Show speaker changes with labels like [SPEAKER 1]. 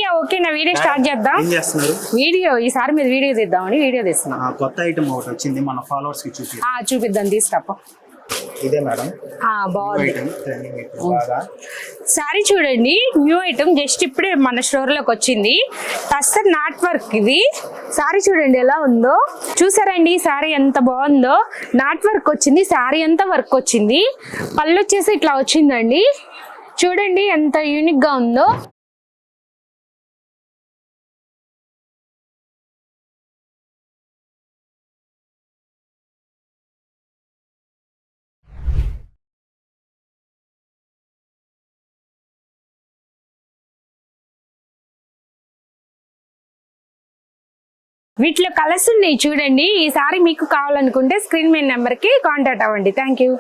[SPEAKER 1] ఓకేనా video start చేద్దాం.
[SPEAKER 2] ఏం చేస్తున్నారు?
[SPEAKER 1] వీడియో ఈసారి మీరు వీడియో తీద్దామని వీడియో తీస్తున్నాం.
[SPEAKER 2] కొత్త ఐటమ్ ఒకటి వచ్చింది మన ఫాలోవర్స్ కి
[SPEAKER 1] చూపిద్దాం తీసుకురాపో.
[SPEAKER 2] ఇదే మేడం
[SPEAKER 1] బాగుంది
[SPEAKER 2] బాగా.
[SPEAKER 1] సారీ చూడండి, న్యూ ఐటమ్ జస్ట్ ఇప్పుడే మన స్టోర్ లోకి వచ్చింది. టస్సర్ నాట్ వర్క్ ఇది. సారీ చూడండి ఎలా ఉందో, చూసారండి సారీ ఎంత బాగుందో. నాట్ వర్క్ వచ్చింది, సారీ అంతా వర్క్ వచ్చింది. పళ్ళు వచ్చేసి ఇట్లా వచ్చిందండి. చూడండి ఎంత యూనిక్ గా ఉందో. వీటిలో కలర్స్ ఉన్నాయి చూడండి. ఈ సారీ మీకు కావాలనుకుంటే స్క్రీన్ మీద నెంబర్ కి కాంటాక్ట్ అవ్వండి. Thank you.